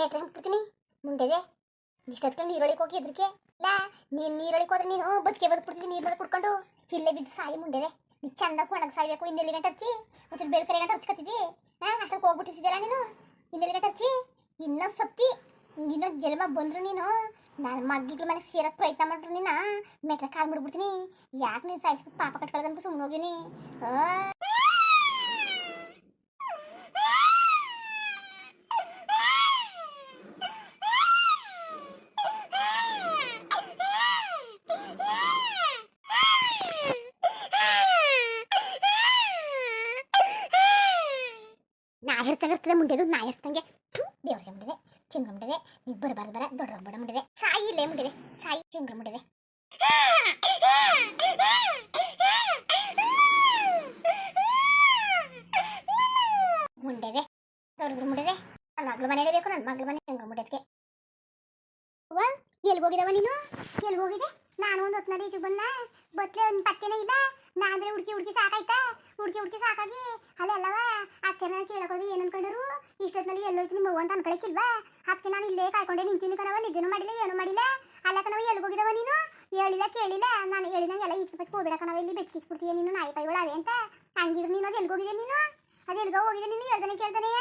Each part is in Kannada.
ಮೇಟ್ರೆ ಹಾಕ್ಬಿಡ್ತೀನಿ ಮುಂಡೆದೆ ಇಷ್ಟೊತ್ತು ನೀರೊಳಗೆ ಹೋಗಿ ಹೆದ್ರಿಕೆ ಇಲ್ಲ ನೀನು ನೀರೊಳಗೆ ಹೋದ್ರೆ ನೀನು ಬದುಕ್ಬಿಡ್ತೀನಿ ನೀರು ಕುಡ್ಕೊಂಡು ಇಲ್ಲೇ ಬಿದ್ದು ಸಾಯಿ ಮುಂಡೆದೆ ನೀ ಚಂದ ಒಣಗಿ ಸಾಯ್ಬೇಕು ಇನ್ನೆಲ್ಲಿ ಗಂಟೆ ಹಚ್ಚಿ ಒಂಚೂರು ಬೇಡ್ಕರೆ ಗಂಟೆ ಹಚ್ಕೊತಿದ್ದಿ ಅಷ್ಟಕ್ಕೆ ಹೋಗ್ಬಿಟ್ಟಿದ್ದೀರಾ ನೀನು ಇನ್ನೆಲ್ಲಿ ಗಂಟೆ ಹಚ್ಚಿ ಇನ್ನೂ ಸತ್ತಿ ಇನ್ನೊಂದು ಜನ್ಮ ಬಂದ್ರು ನೀನು ನಾನು ಮಗ್ಗಿಗಳು ಮನೆಗೆ ಸೇರಕ್ಕೆ ಪ್ರಯತ್ನ ಮಾಡ್ರು ನೀನು ಮೆಟ್ರ ಕಾಲ್ ಮಾಡ್ಬಿಡ್ತೀನಿ ಯಾಕೆ ನೀನು ಸಾಯಿಸ್ಬಿಟ್ಟು ಪಾಪ ಕಟ್ಕೊಳ್ಳೋದಂತ ಸುಮ್ಮನೆ ಹೋಗಿನಿ ನಾ ಹೇಳ್ತಾಗಿರ್ತದೆ ಮುಂಡೆದು ನಾ ಎಷ್ಟಂಗೆ ದೇವ್ರ ಮುಂಡಿದೆ ಚಿಂಗ ಮುಂಡಿದೆ ನೀವು ಬರಬಾರ್ದು ಬರ ದೊಡ್ಡ ಬಡ ಮುಂಡಿದೆ ಸಾಯಿ ಇಲ್ಲೇ ಮುಂಡಿದೆ ಸಾಯಿ ಚಿಂಗ ಮುಂಡಿದೆ ಮುಂಡೆದೆ ದೊಡ್ಡ ಮುಂಡಿದೆ ನನ್ನ ಮಗಳು ಮನೆಗೆ ಬೇಕು ನನ್ನ ಮಗಳ ಮನೆ ಚಿಂಗ ಮುಂಡೆದಕ್ಕೆ ಎಲ್ಲಿ ಹೋಗಿದವ ನೀನು ಎಲ್ಲಿ ಹೋಗಿದೆ ನಾನು ಒಂದು ಹೊತ್ತಿನಲ್ಲಿ ಈಚೆಗೆ ಬಂದ ಬತ್ಲೆ ಒಂದು ಪತ್ತೆನೇ ಇಲ್ಲ ನಾಂದ್ರೆ ಹುಡುಕಿ ಸಾಕಾಯ್ತಾ ಹುಡುಕಿ ಸಾಕಾಗಿ ಅಲ್ಲೆಲ್ಲವ ಅತ್ತೆನ ಕೇಳಕೋದು ಏನು ಅನ್ಕೊಂಡರು ಇಷ್ಟೊತ್ತಿನಲ್ಲಿ ಎಲ್ಲೋಯ್ತು ನಿಮ್ಮ ಅಂತ ಅನ್ಕೊಳಕ್ಕಿಲ್ವಾ ಅದಕ್ಕೆ ನಾನು ಇಲ್ಲೇ ಕಾಯ್ಕೊಂಡೆ ನಿಂತೀನಿ ಕಣವ ನಿದ್ದೆನೂ ಮಾಡಿಲ್ಲ ಏನೂ ಮಾಡಿಲ್ಲ ಅಲ್ಲ ಕಣವ ಎಲ್ಲಿ ಹೋಗಿದವ ನೀನು ಹೇಳಿಲ್ಲ ಕೇಳಿಲ್ಲ ನಾನು ಹೇಳಿದಂಗೆಲ್ಲ ಈಚೆ ಹೋಗ್ಬೇಡ ಕಣವ ಇಲ್ಲಿ ಬೆಚ್ಕಿಸ್ಬಿಡ್ತೀಯ ನೀನು ನಾಯಿ ಪೈಗಳು ಅವೆ ಅಂತ ಹಂಗಿದ್ರು ನೀನು ಅದು ಎಲ್ಲಿ ಹೋಗಿದೆ ನೀನು ಅದು ಎಲ್ಗೋ ಹೋಗಿದೆ ನೀನು ಕೇಳ್ತಾನೆ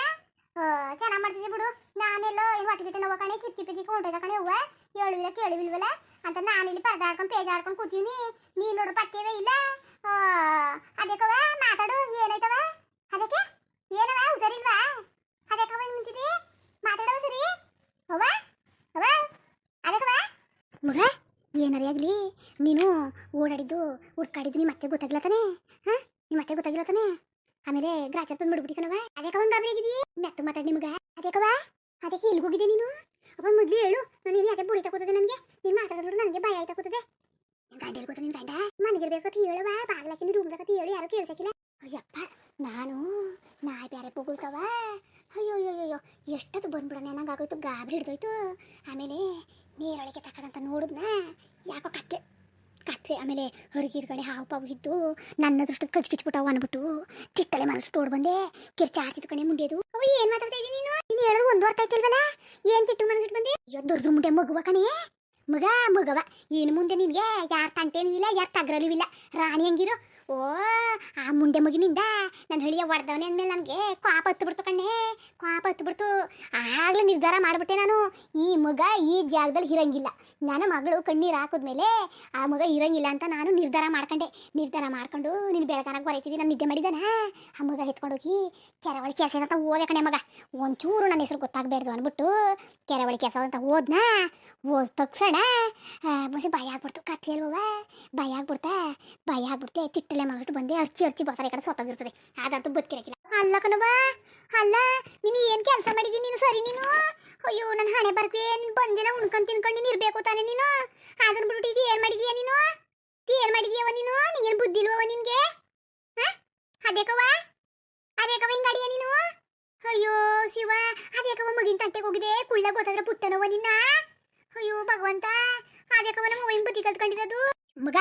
ಚೆನ್ನಾಗಿ ಮಾಡ್ತಿದ್ದೆ ಬಿಡು ನಾನೆಲ್ಲೋ ಏನು ಹೊಟ್ಟೆ ನೋವು ಕಣೆ ಚಿಪ್ಪಿ ಹೊಂಟೋದ ಕಣೆ ಹೂವ ಹೇಳಿಲ್ಲ ಕೇಳಿಲ್ವಲ್ಲ ಅಂತ ನಾನಿಲ್ಲಿ ಪರದಾಡ್ಕೊಂಡು ಪೇಜಾಡ್ಕೊಂಡು ಕೂತೀವಿ ನೀನು ನೋಡು ಪತ್ತೇವೇ ಇಲ್ಲ ಅದಕ್ಕವ ಮಾತಾಡು ಏನಾಯ್ತವ ಅದಕ್ಕೆ ಏನವ ಹುಷಾರಿಲ್ವಾ ಅದಕ್ಕವ ನಿಂತಿದ್ದಿ ಮಾತಾಡವ ಸರಿ ಅವ್ವ ಅವ್ವ ಅದಕ್ಕವ ಮಗ ಏನಾರೇ ಆಗಲಿ ನೀನು ಓಡಾಡಿದ್ದು ಹುಡ್ಕಾಡಿದ್ದು ನಿಮ್ಮ ಮತ್ತೆ ಗೊತ್ತಾಗಿಲ್ಲ ತಾನೆ ಹಾಂ ನಿಮ್ಮ ಮತ್ತೆ ಗೊತ್ತಾಗಿಲ್ಲ ತಾನೆ ಆಮೇಲೆ ಗ್ರಾಚಾರ ತಂದು ಮಾಡ್ಬಿಟ್ಟು ಕಣವ ಅದಕ್ಕವ ಗಾಬರಿ ಆಗಿದ್ದೀ ಮೆತ್ತ ಮಾತಾಡಿ ನಿಮ್ಗೆ ಅದಕ್ಕವ ಅದಕ್ಕೆ ಎಲ್ಲಿ ಹೋಗಿದೆ ನೀನು ಅಪ್ಪ ಮೊದಲು ಹೇಳು ನಾನು ನೀನು ಯಾಕೆ ಬುಡಿ ತಗೋತದೆ ನನಗೆ ನೀನು ಮಾತಾಡೋದು ನನಗೆ ಭಯ ಆಯ್ತಾ ಕೂತದೆ ಗಂಡ ಹೇಳ್ಕೊತ ನಿನ್ನ ಗಂಡ ಮನೆಗಿರ್ಬೇಕಂತ ಹೇಳುವ ಬಾಗ್ಲಾಕಿ ನೀನು ರೂಮ್ದಾಗತ್ತ ಹೇಳು ಯಾರು ಕೇಳ್ಸಕ್ಕಿಲ್ಲ ಅಯ್ಯಪ್ಪ ನಾನು ನಾಯಿ ಬೇರೆ ಪೊಗಳ್ತಾವ ಅಯ್ಯೋ ಎಷ್ಟೊತ್ತು ಬಂದ್ಬಿಡೋಣ ನಂಗೆ ಆಗೋಯ್ತು ಗಾಬರಿ ಹಿಡ್ದೋಯ್ತು ಆಮೇಲೆ ನೀರೊಳಗೆ ತಕ್ಕದಂತ ನೋಡಿದ್ನ ಯಾಕೋ ಕತ್ಲೆ ಆಮೇಲೆ ಹೊರಗಿರ್ಗಡೆ ಹಾವು ಪಾವು ಇದ್ದು ನನ್ನ ದೃಷ್ಟ ಕಚ್ಕಿಚ್ಬಿಟ್ಟವು ಅಂದ್ಬಿಟ್ಟು ಚಿಟ್ಟಲೆ ಮನಸ್ಸು ತೋಡ್ ಬಂದೆ ಕಿರ್ಚಾಡ್ತಿದ್ದು ಕಣೆ ಮುಂಡೆದು ಅವ ಏನು ಮಾತಾಡ್ತಾ ಇದ್ದೀನಿ ನೀನು ಹೇಳೋದು ಒಂದು ಅರ್ಥ ಆಯ್ತಿಲ್ವಲ್ಲ ಏನು ಚಿಟ್ಟು ಮನಸ್ಸು ಬಂದೆ ಅಯ್ಯೋ ದೊಡ್ಡ ಮುಂಡೆ ಮಗುವ ಕಣೆ ಮಗವ ಏನು ಮುಂದೆ ನಿನಗೆ ಯಾರು ತಂಟೇನೂ ಇಲ್ಲ ಯಾರು ತಗ್ರಲೂ ಇಲ್ಲ ರಾಣಿ ಹಂಗಿರು ಓ ಆ ಮುಂಡೆ ಮಗಿನಿಂದ ನಾನು ಹೇಳಿಯ ಹೊಡೆದವನೇ ಅಂದಮೇಲೆ ನನಗೆ ಕಾಪ ಹತ್ತು ಬಿಡ್ತು ಆಗಲೇ ನಿರ್ಧಾರ ಮಾಡಿಬಿಟ್ಟೆ ನಾನು ಈ ಮಗ ಈ ಜಾಗದಲ್ಲಿ ಇರಂಗಿಲ್ಲ ನನ್ನ ಮಗಳು ಕಣ್ಣೀರು ಹಾಕಿದ್ಮೇಲೆ ಆ ಮಗ ಇರಂಗಿಲ್ಲ ಅಂತ ನಾನು ನಿರ್ಧಾರ ಮಾಡ್ಕೊಂಡು ನೀನು ಬೆಳಕನಾಗ ಹೊರೈತಿದ್ದಿ ನಾನು ನಿದ್ದೆ ಮಾಡಿದ್ದಾನ ಆ ಮಗ ಎತ್ಕೊಂಡೋಗಿ ಕೆರೆವಳಿ ಕೆಸ ಅಂತ ಓದೆ ಕಣೆ ಮಗ ಒಂಚೂರು ನನ್ನ ಹೆಸರು ಗೊತ್ತಾಗಬೇಡ್ದು ಅಂದ್ಬಿಟ್ಟು ಕೆರೆವಳಿ ಕೆಸ ಅಂತ ಓದ್ನ ಓದ್ ತಕ್ಷಣ ಬಸಿ ಭಯ ಆಗ್ಬಿಡ್ತು ಕತ್ಲೆ ಅಲ್ವ ಭಯ ಆಗ್ಬಿಡ್ತೆ ತಿಟ್ಟಲೆ ಮಾಡಿಬಿಟ್ಟು ಬಂದೆ ಅರ್ಚಿ ಬರ್ತಾರೆ ಈ ಕಡೆ ಸೊತ್ತಾಗಿರ್ತದೆ ಅದಂತೂ ಬದುಕಿರಕ್ಕಿಲ್ಲ ಅಲ್ಲ ಕಣವ ಅಲ್ಲ ನೀನು ಏನು ಕೆಲಸ ಮಾಡಿದ್ದೀನಿ ನೀನು ಸರಿ ನೀನು ಅಯ್ಯೋ ನನ್ನ ಹಣೆ ಬರ್ಕೆ ನೀನು ಬಂದಿಲ್ಲ ಉಣ್ಕೊಂಡು ತಿನ್ಕೊಂಡು ನೀನು ಇರಬೇಕು ತಾನೆ ನೀನು ಅದನ್ನ ಬಿಟ್ಬಿಟ್ಟು ಇದು ಏನು ಮಾಡಿದೀಯ ನೀನು ನಿಂಗೇನು ಬುದ್ಧಿ ಇಲ್ವವ ನಿನಗೆ ಹಾಂ ಅದೇಕವ ಹಿಂಗಾಡಿಯ ನೀನು ಅಯ್ಯೋ ಶಿವ ಅದೇಕವ ಮಗಿನ ತಂಟೆಗೆ ಹೋಗಿದೆ ಕುಳ್ಳ ಗೊತ್ತಾದ್ರೆ ಪುಟ್ಟನವ ನಿನ್ನ ಅಯ್ಯೋ ಭಗವಂತ ಅದಕ್ಕವ ನಮ್ಮ ಅವ್ವನ ಬುದ್ಧಿ ಕಲ್ತ್ಕೊಂಡಿದ್ದು ಮಗ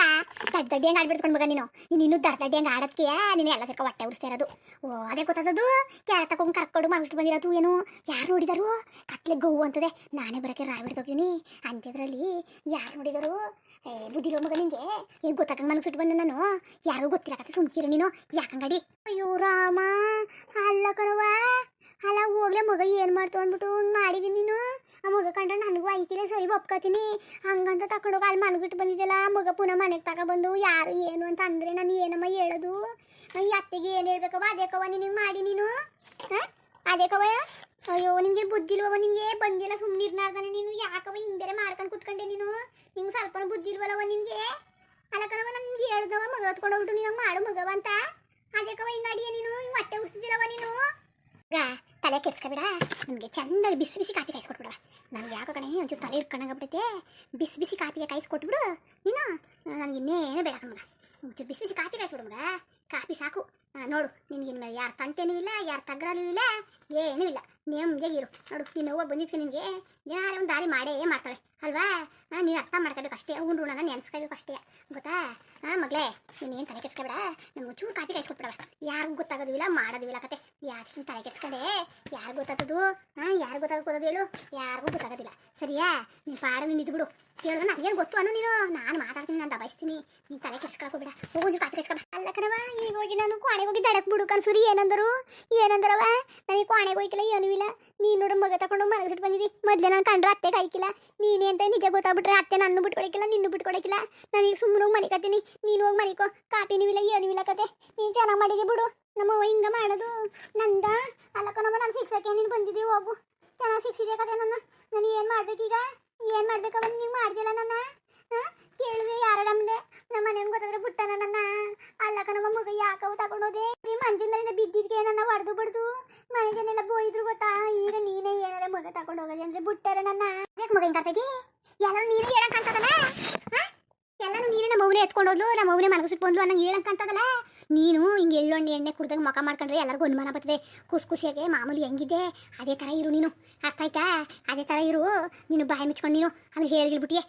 ದಡ್ಡ ಹೆಂಗೆ ಆಡ್ಬಿಡ್ಕೊಂಡು ಮಗ ನೀನು ದಡ್ಡ ಹೆಂಗೆ ಆಡೋದಕ್ಕೆ ನೀನು ಎಲ್ಲ ಸೇರ್ಕ ಹೊಟ್ಟೆ ಉರಿಸ್ತಾ ಇರೋದು ಓ ಅದೇ ಗೊತ್ತಾದದು ಕ್ಯಾರೆಟ್ ತಗೊಂಡು ಕರ್ಕೊಂಡು ಮನಸ್ಸು ಬಂದಿರೋದು ಏನು ಯಾರು ನೋಡಿದರು ಕತ್ಲೆ ಗೋವು ಅಂತದೆ ನಾನೇ ಬರೋಕ್ಕೆ ರಾಯ್ ಬಿಡ್ತೋಗಿನಿ ಅಂತಿದ್ರಲ್ಲಿ ಯಾರು ನೋಡಿದರು ಬುದ್ಧಿರೋ ಮಗ ನಿನಗೆ ಏನು ಗೊತ್ತಾಗಂಗೆ ಮನಸ್ಸು ಬಂದೆ ನಾನು ಯಾರಿಗೂ ಗೊತ್ತಿಲ್ಲ ಕತೆ ಸುಮ್ಕಿರು ನೀನು ಯಾಕಂಗಡಿ ಅಯ್ಯೋ ರಾಮ ಅಲ್ಲ ಕಣವ ಅಲ್ಲ ಹೋಗ್ಲೆ ಮಗ ಏನು ಮಾಡ್ತು ಅಂದ್ಬಿಟ್ಟು ಹಂಗೆ ಮಾಡಿದ್ದೀನಿ ನೀನು ಆ ಮಗ ಕಂಡ್ರೆ ನನಗೂ ಐತಿಲ್ಲ ಸರಿ ಒಪ್ಕೋತೀನಿ ಹಂಗಂತ ತಗೊಂಡೋಗಿ ಅಲ್ಲಿ ಮನಗಿಟ್ಟು ಬಂದಿದ್ದೆಲ್ಲ ಮಗ ಪುನಃ ಮನೆಗೆ ತಗೊಬಂದು ಯಾರು ಏನು ಅಂತ ಅಂದರೆ ನಾನು ಏನಮ್ಮ ಹೇಳೋದು ಈ ಅತ್ತೆಗೆ ಏನು ಹೇಳ್ಬೇಕವ ಅದೇಕವ ನಿನಗೆ ಮಾಡಿ ನೀನು ಹಾಂ ಅದೇಕವ ಅಯ್ಯೋ ನಿನಗೆ ಬುದ್ಧಿ ಇಲ್ವವ ನಿನಗೆ ಬಂದಿಲ್ಲ ಸುಮ್ಮನೆ ಇರ್ನಾರ್ದಾನೆ ನೀನು ಯಾಕವ ಹಿಂಗೆ ಬೇರೆ ಮಾಡ್ಕೊಂಡು ಕೂತ್ಕೊಂಡೆ ನೀನು ನಿಂಗೆ ಸ್ವಲ್ಪ ಬುದ್ಧಿ ಇಲ್ವಲ್ಲವ ನಿನಗೆ ಅಲ್ಲಕನವ ನನಗೆ ಹೇಳ್ದವ ಮಗ ಹೊತ್ಕೊಂಡು ಹೋಗ್ಬಿಟ್ಟು ನೀನು ಮಾಡು ಮಗವ ಅಂತ ಅದೇಕವ ಹಿಂಗಾಡಿಯ ನೀನು ಹಿಂಗೆ ಹೊಟ್ಟೆ ಉರಿಸ್ತಿದ್ದೀರವ ನೀನು ತಲೆ ಕೆಡ್ಸ್ಕೊಬೇಡ ನನಗೆ ಚಂದಾಗಿ ಬಿಸಿ ಕಾಫಿ ಕಾಯಿಸ್ಕೊಟ್ಬಿಡ ನನಗೆ ಯಾಕೋ ಕಣೆ ಒಂಚೂರು ತಲೆ ಇಟ್ಕೊಂಡಾಗ್ಬಿಟ್ಟೈತೆ ಬಿಸಿ ಕಾಫಿಗೆ ಕಾಯಿಸ್ಕೊಟ್ಬಿಡು ನೀನು ನನಗೆ ಇನ್ನೇನು ಬೇಡ ಕಣ್ಮಗ ಒಂಚೂರು ಬಿಸಿ ಕಾಫಿ ಕಾಯಿಸ್ಬಿಡು ಮಗ ಕಾಫಿ ಸಾಕು ನೋಡು ನಿನ್ಗೆ ಇನ್ಮೇಲೆ ಯಾರು ತಂಟೆನೂ ಇಲ್ಲ, ಯಾರು ತಗ್ರನೂ ಇಲ್ಲ, ಏನೂ ಇಲ್ಲ. ನೆಮ್ಮದಿಯಾಗಿರು. ನೋಡು ನೀನು ಹೋಗಿ ಬಂದಿದ್ಕೆ ನಿನಗೆ ಯಾರೇ ಒಂದು ದಾರಿ ಮಾಡೇ ಮಾಡ್ತಾಳೆ ಅಲ್ವಾ. ನೀನು ಅರ್ಥ ಮಾಡ್ಕೋಬೇಕು ಅಷ್ಟೇ, ಅವ್ನು ಋಣನ ನೆನ್ಸ್ಕೋಬೇಕು ಅಷ್ಟೇ, ಗೊತ್ತಾ. ಮಗಳೇ ನೀನೇನು ತಲೆ ಕೆಡ್ಸ್ಕೊಬೇಡ, ನಮ್ಗೆ ಚೂರು ಕಾಪಿ ಕಾಯಿಸ್ಕೊಟ್ಬಿಡವ. ಯಾರಿಗೂ ಗೊತ್ತಾಗೋದು ಇಲ್ಲ, ಮಾಡೋದು ಇಲ್ಲ ಕತೆ. ಯಾಕೆ ತಲೆ ಕೆಡ್ಸ್ಕೊಂಡೆ? ಯಾರು ಗೊತ್ತಾಗೋದು? ಯಾರು ಗೊತ್ತಾಗೋದು ಹೇಳು? ಯಾರಿಗೂ ಗೊತ್ತಾಗೋದಿಲ್ಲ, ಸರಿಯಾ. ನೀನು ಪಾಡ ನೀನು ಇದ್ದು ಬಿಡು. ಕೇಳಿದ್ರೆ ನನಗೇನು ಗೊತ್ತು ಅನ್ನು ನೀನು. ನಾನು ಮಾತಾಡ್ತೀನಿ, ನಾನು ದಬಾಯಿಸ್ತೀನಿ, ನೀನು ತಲೆ ಕೆಡ್ಸ್ಕೊಳ್ಕೋಬೇಡ. ಹೋಗಿ ಕಾಪಿ ಕಾಯಿಸ್ಕೊಬೇಡ. ಅಲ್ಲ ಕಣವ, ಈಗ ಹೋಗಿ ನಾನು ಕೋಣೆಗೆ ಹೋಗಿ ದಡಕ್ ಬಿಡು ಕನ್ಸೂರಿ. ಏನಂದರವ ನನಗೆ ಕೋಣೆಗೆ ಹೋಯ್ಕಿಲ್ಲ, ಏನೂ ಇಲ್ಲ. ನೀನು ನೋಡು ಮಗ ತಗೊಂಡು ಮನಗಿಟ್ಟು ಬಂದಿದ್ದಿ. ಮೊದಲೇ ನಾನು ಕಂಡ್ರೆ ಅತ್ತೆ ಕಾಯ್ಕಿಲ್ಲ. ನೀನೇ ಅಂತ ನಿಜ ಗೊತ್ತಾಗ್ಬಿಟ್ರೆ ಅತ್ತೆ ನನ್ನ ಬಿಟ್ಕೊಡಕ್ಕಿಲ್ಲ, ನಿನ್ನೂ ಬಿಟ್ಕೊಡಕ್ಕಿಲ್ಲ. ನಾನೀಗ ಸುಮ್ಮನೆ ಹೋಗಿ ಮನಿಕತ್ತೀನಿ, ನೀನು ಹೋಗಿ ಮನಿಕೋ. ಕಾಪಿನೂ ಇಲ್ಲ, ಏನೂ ಇಲ್ಲ ಕತೆ. ನೀನು ಚೆನ್ನಾಗಿ ಮಾಡಿದೆ ಬಿಡು. ನಮ್ಮವ್ವ ಹಿಂಗೆ ಮಾಡೋದು ನಂದ ಅಲ್ಲಕ್ಕನವ. ನಾನು ಶಿಕ್ಷಕ್ಕೆ ನೀನು ಬಂದಿದ್ದೀವಿ, ಹೋಗು. ಚೆನ್ನಾಗಿ ಶಿಕ್ಷಿದೆ ಕತೆ ನನ್ನ. ನಾನು ಏನು ಮಾಡ್ಬೇಕೀಗ? ಏನು ಮಾಡ್ಬೇಕವ? ನೀವು ಮಾಡ್ದಿಲ್ಲ ನನ್ನ. ಕೇಳಿದೆ ಯಾರ ನಮ್ದೆ ನಮ್ಮ ಮನೇನು ಗೊತ್ತಾದ್ರೆ ಬಿಟ್ಟನ ನನ್ನ. ಅಲ್ಲಕ್ಕ ನಮ್ಮ ಮಗ ಯಾಕವು ತಗೊಂಡೋದೆ? ಮಂಜಿನ ಮೇಲಿಂದ ಬಿದ್ದಿದ್ಕೆ ನನ್ನ ಹೊಡೆದು ಬಿಡ್ದು ಮನೆ ಜನ ಎಲ್ಲ ಬೋಯ್ದ್ರು ಗೊತ್ತಾ. ಈಗ ನೀನೇ ಏನಾರ ಮಗ ತಗೊಂಡು ಹೋಗೋದೆ ಅಂದ್ರೆ ಬಿಟ್ಟಾರೆ ನನ್ನ. ಯಾಕೆ ಮಗ ಹಿಂಗೆ ಕಾಡ್ತೈತಿ? ಎಲ್ಲರೂ ನೀನೇ ಹೇಳಕ್ ಕಾಣ್ತದಲ್ಲ. ಎಲ್ಲರೂ ನೀನೇ ನಮ್ಮ ಮೌನೆ ಎತ್ಕೊಂಡು ಹೋದ್ಲು, ನಮ್ಮ ಮೌನೆ ಮನಗಿಸ್ಬಿಟ್ಟು ಬಂದ್ಲು ಅನ್ನಂಗೆ ಹೇಳಕ್ ಕಾಣ್ತದಲ್ಲ. ನೀನು ಹಿಂಗೆ ಎಳ್ಳೊಣ್ಣೆ ಎಣ್ಣೆ ಕುಡ್ದಾಗ ಮುಖ ಮಾಡ್ಕೊಂಡ್ರೆ ಎಲ್ಲರಿಗೂ ಅನುಮಾನ ಬರ್ತದೆ. ಖುಷಿಯಾಗೆ ಮಾಮೂಲಿ ಹೆಂಗಿದೆ ಅದೇ ಥರ ಇರು ನೀನು, ಅರ್ಥ ಆಯ್ತಾ? ಅದೇ ಥರ ಇರು ನೀನು. ಬಾಯಿ ಮುಚ್ಕೊಂಡು ನೀನು ಆಮೇಲೆ ಹೇಳಿಬಿಟ್ಟಿಯೇ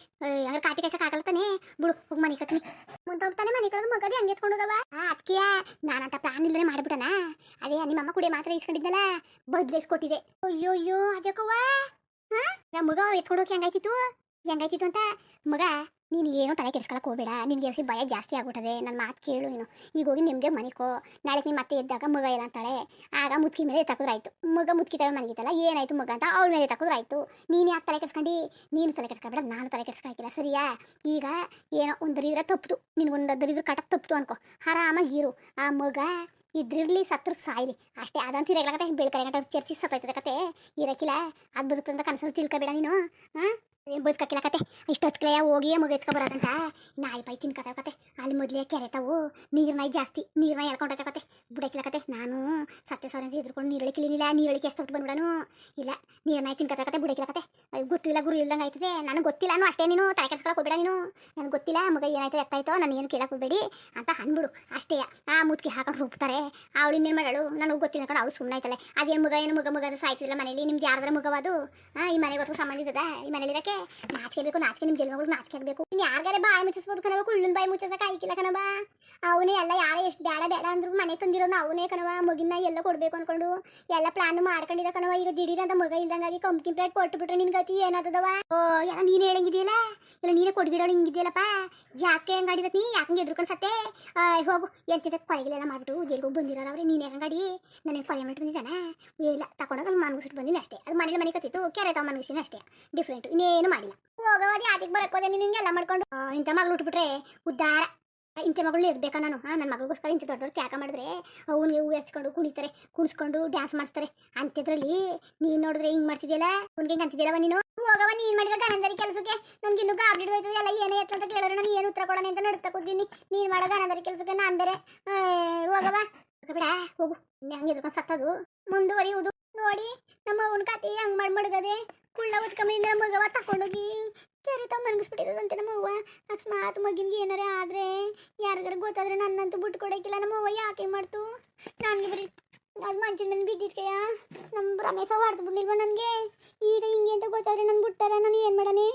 ಹಂಗಾರೆ ಕಾಪಿ ಕಾಯ್ಸಕ್ಕೆ ಆಗಲ್ಲ ತಾನೆ. ಬಿಡು ಹೋಗಿ ಮನೆ ಕತ್ತೀನಿ. ಮುಂದೆ ಹೋಗ್ತಾನೆ ಮನೆ ಕಳೆದು ಮಗದಿ ಹಂಗೆ ಎತ್ಕೊಂಡು ಹೋದವ. ಅದಕ್ಕೆ ನಾನಂತ ಪ್ಲಾನ್ ಇಲ್ಲದೆ ಮಾಡಿಬಿಟ್ಟನ. ಅದೇ ನಿಮ್ಮಮ್ಮ ಕುಡಿಯ ಮಾತ್ರ ಇಸ್ಕೊಂಡಿದ್ದಲ್ಲ, ಬದಲಿಸ್ಕೊಟ್ಟಿದೆ. ಅಯ್ಯೋ ಅದಕ್ಕವ್ವ. ನಮ್ಮ ಮಗ ಎತ್ಕೊಂಡು ಹೋಗಿ ಹೆಂಗಾಯ್ತಿತ್ತು ಅಂತ. ಮಗ ನೀನು ಏನೋ ತಲೆ ಕೆಡಿಸ್ಕೊಳಕ್ಕೆ ಹೋಗಬೇಡ. ನಿನಗೆ ಭಯ ಜಾಸ್ತಿ ಆಗ್ಬಿಟ್ಟದೆ. ನನ್ನ ಮಾತು ಕೇಳು ನೀನು. ಈಗ ಹೋಗಿ ನಿಮಗೆ ಮನಿಕೋ. ನಾಳೆ ನೀನು ಮತ್ತೆ ಎದ್ದಾಗ ಮಗ ಇಲ್ಲ ಅಂತಾಳೆ. ಆಗ ಮುತ್ಕಿ ಮೇಲೆ ತಕೋದ್ರಾಯ್ತು. ಮಗ ಮುತ್ಕಿ ತಗೊಂಡು ಮನಗಿತ್ತಲ್ಲ, ಏನಾಯ್ತು ಮಗ ಅಂತ ಅವಳ ಮೇಲೆ ತಕೋದ್ರಾಯ್ತು. ನೀನು ಯಾಕೆ ತಲೆ ಕೆಡ್ಸ್ಕೊಂಡು? ನೀನು ತಲೆ ಕೆಡ್ಸ್ಕೊಬೇಡ, ನಾನು ತಲೆ ಕೆಡ್ಸ್ಕೊಳಕ್ಕಿಲ್ಲ, ಸರಿಯಾ. ಈಗ ಏನೋ ಒಂದರಿದ್ರೆ ತಪ್ಪಿತು, ನಿನ್ಗೊಂದರಿದ್ರೆ ಕಟ ತಪ್ಪಿತು ಅನ್ಕೋ, ಆರಾಮಾಗಿರು. ಆ ಮಗ ಇದ್ರಿರ್ಲಿ ಸತ್ರು ಸಾಯ್ಲಿ ಅಷ್ಟೇ. ಅದಂತೂ ಇರಕತ್ತೆ. ಬೆಳ್ಕರೆ ಗಂಟ ಚರ್ಚಿ ಸತ್ತೋಯ್ತದೆ ಕತೆ. ಇರಕ್ಕಿಲ್ಲ, ಅದು ಬದುಕಂತ ಕನಸು ತಿಳ್ಕೊಬೇಡ ನೀನು. ಏನು ಬದುಕಕ್ಕಿಲ್ಲ ಕತೆ. ಇಷ್ಟೊತ್ಕಲೆಯ ಹೋಗಿ ಮಗ ಎತ್ಕೊ ಬರೋದಂತ ನಾಯಿ ಪೈ ತಿನ್ಕತ್ತವ ಕತೆ. ಅಲ್ಲಿ ಮೊದಲೇ ಕೆರೆತಾವು, ನೀರ್ನಾಯಿ ಜಾಸ್ತಿ, ನೀರ್ನಾಯಿ ಎಳ್ಕೊಂಡೈತೆ ಕತೆ. ಬುಡಕ್ಕಿಲ್ಲ ಕತೆ. ನಾನು ಸತ್ಯ ಸಾವಿರ ಅಂತ ಇದ್ರುಕೊಂಡು ನೀರಳಿಕ್ಕಿಲ್ಲ, ನೀರಳಿಕೆ ಎಸ್ಬಿಟ್ಟು ಬಂದ್ಬಿಡನು. ಇಲ್ಲ, ನೀರ್ನಾಯಿ ತಿನ್ಕತ್ತ ಕತೆ, ಬುಡಕ್ಕಿಲ್ಲ ಕತೆ. ಗೊತ್ತಿಲ್ಲ ಗುರು ಇಲ್ದಂಗೆ ಆಯ್ತದೆ. ನನಗೆ ಗೊತ್ತಿಲ್ಲ ಅಷ್ಟೇ. ನೀನು ತಲೆ ಕೆಡ್ಸ್ಕೊಳಕ್ಕೆ ಹೋಗ್ಬೇಡ ನೀನು. ನನಗೆ ಗೊತ್ತಿಲ್ಲ ಮಗ ಏನಾಯ್ತು ಎತ್ತಾಯ್ತೋ, ನಾನು ಏನು ಕೇಳಕ್ಕೆ ಹೋಗ್ಬೇಡಿ ಅಂತ ಅಂದ್ಬಿಡು ಅಷ್ಟೇ. ಆ ಮುತ್ಕಿ ಹಾಕೊಂಡು ರುಬ್ತಾರೆ. ಅವಳು ಇನ್ನೇನು ಮಾಡಳು ನನಗೆ ಗೊತ್ತಿಲ್ಲ ಕಣ. ಅವಳು ಸುಮ್ಮನೆ ಆಯ್ತಲ್ಲ. ಅದೇನು ಮಗ ಅದು ಸಾಯ್ತಿಲ್ಲ ಮನೇಲಿ. ನಿಮ್ಗೆ ಯಾರ್ದಾರ ಮಗವಾದು ಈ ಮನೆಗೆ ಗೊತ್ತು ಸಂಬಂಧ ಇದ್ದದ. ಈ ಮನೇಲಿ ಇರೋಕ್ಕೆ ನಾಚಿಕೆ ಬೇಕು. ನಾಚಿಕೆ ನಿಮ್ಮ ಜನ್ಮಗಳು ನಾಚಿಕೆ ಆಗಬೇಕು. ಇನ್ನು ಯಾರಿಗಾರೆ ಬಾಯಿ ಮುಚ್ಚಿಸ್ಬೋದು ಕಣವ. ಕುಳ್ಳನ್ ಬಾಯಿ ಮುಚ್ಚಕ್ಕೆ ಆಯ್ಕಿಲ್ಲ ಕಣವ. ಅವನೇ ಎಲ್ಲ ಯಾರೇ ಎಷ್ಟು ಬೇಡ ಅಂದ್ರು ಮನೆ ತಂದಿರೋನು ಅವನೇ ಕಣವ. ಮಗಿನ ಎಲ್ಲ ಕೊಡಬೇಕು ಅನ್ಕೊಂಡು ಎಲ್ಲ ಪ್ಲಾನ್ ಮಾಡ್ಕೊಂಡಿದ್ದ ಕಣವ. ಈಗ ದಿಢೀರ್ ಅಂತ ಮಗ ಇಲ್ದಂಗಾಗಿ ಕಂಪ್ಲೀಟ್ ಕೊಟ್ಟುಬಿಟ್ರೆ ನಿನ್ ಗತಿ ಏನಾದವ? ಎಲ್ಲ ನೀನು ಹೇಳಂಗಿದೆಯಲ್ಲ, ಇಲ್ಲ ನೀನೇ ಕೊಡ್ಬಿಡೋಳು ಹಿಂಗಿದೆಯಲ್ಲಪ್ಪ. ಯಾಕೆ ಹಂಗಾಡಿದ ನೀ? ಯಾಕೆ ಎದ್ರುಕೊಂಡು ಸತ್ತೆ? ಹೋಗು ಎಂತ ಕೊಲೆಗಳೆಲ್ಲ ಮಾಡ್ಬಿಟ್ಟು ಜೈಲಿಗೆ ಹೋಗಿ ಬಂದಿರೋ ಅವ್ರೆ. ನೀನು ಹೆಂಗಾಡಿ ನನಗೆ ಕೊಲೆ ಮಾಡಿ ಬಂದಿದ್ದಾನೆ? ಇಲ್ಲ, ತಗೊಂಡೋಗಿ ಅಲ್ಲಿ ಮನಗಿಸ್ಬಿಟ್ಟು ಬಂದಿನಿ ಅಷ್ಟೇ. ಅದು ಮನೆ ಕತ್ತಿತ್ತು, ಕೆರೆ ತಾವು ಮನಗಿಸಿನಿ ಅಷ್ಟೇ. ಡಿಫ್ರೆಂಟ್ ಇನ್ನೇನು ಮಾಡಿಲ್ಲ. ಹೋಗವಾದಿ ಆದಿಗೆ ಬರಕೋದೆ ನೀನು ಹಿಂಗೆಲ್ಲ ಮಾಡ್ಕೊಂಡು. ಇಂಥ ಮಗಳು ಉಟ್ಬಿಟ್ರೆ ಉದ್ದಾರ. ಇಂಥ ಮಗಳನ್ನ ಇರ್ಬೇಕಾ ನಾನು? ನನ್ನ ಮಗಳಿಗೋಸ್ಕರ ಇಂಥ ದೊಡ್ಡವ್ರು ತ್ಯಾಗ ಮಾಡಿದ್ರೆ ಅವನಿಗೆ ಹೂ ಹಚ್ಕೊಂಡು ಕುಣಿತಾರೆ, ಕುಣಿಸ್ಕೊಂಡು ಡ್ಯಾನ್ಸ್ ಮಾಡಿಸ್ತಾರೆ. ಅಂಥದ್ರಲ್ಲಿ ನೀನು ನೋಡಿದ್ರೆ ಹಿಂಗೆ ಮಾಡ್ತಿದ್ಯಲ್ಲ, ಅವ್ನಿಗೆ ಹಿಂಗೆ ಅಂತಿದ್ಯಲ್ಲವ ನೀನು. ಹೋಗವ ನೀನು ಮಾಡಿರೋ ಗನಂದರಿ ಕೆಲಸಕ್ಕೆ ನನಗೆ ಇನ್ನೂ ಗಾಬರಿ ಹೋಯ್ತದೆ. ಎಲ್ಲ ಏನೇ ಎತ್ತ ಅಂತ ಕೇಳಿದ್ರೆ ನಾನು ಏನು ಉತ್ತರ ಕೊಡೋಣ ಅಂತ ನಡ್ತಾ ಕೂತೀನಿ. ನೀನು ಮಾಡೋ ಗನಂದರಿ ಕೆಲಸಕ್ಕೆ ನಾನು ಬೇರೆ. ಹೋಗವ ಬಿಡ, ಹೋಗು. ಇನ್ನೇ ಹಂಗೆ ಎದ್ಕೊಂಡು ಸತ್ತದು ಮುಂದುವರಿಯುವುದು ನೋಡಿ. ನಮ್ಮ ಅವನ ಕತೆ ಹಂಗೆ ಮಡಗದೆ ಕುಳ್ಳ ಉತ್ಕೊಂಬಿಂದ ಮಗವ ತಗೊಂಡೋಗಿ ಕೆರೆ ತಮ್ಮ ಮನಗಿಸ್ಬಿಟ್ಟಿರೋದಂತೆ ನಮ್ಮ ಅವ್ವ. ಅಕಸ್ಮಾತ್ ಮಗಿನ್ಗೆ ಏನಾರೇ ಆದರೆ ಯಾರಿಗಾರ ಗೊತ್ತಾದ್ರೆ ನನ್ನಂತೂ ಬಿಟ್ಟು ಕೊಡೋಕ್ಕಿಲ್ಲ. ನಮ್ಮ ಅವ್ವ ಯಾಕೆ ಮಾಡ್ತು? ನನಗೆ ಬರೀ ಅದು ಮಂಚಿನ ಮೇಲೆ ಬಿದ್ದಿದ್ಕೆಯ ನಮ್ಮ ರಮೇಶ ಹೊಡೆದು ಬಿಡ್ಲಿಲ್ವ ನನಗೆ. ಈಗ ಹಿಂಗೆ ಅಂತ ಗೊತ್ತಾದ್ರೆ ನಾನು ಬಿಟ್ಟಾರೆ ನಾನು ಏನು ಮಾಡಾನೆ?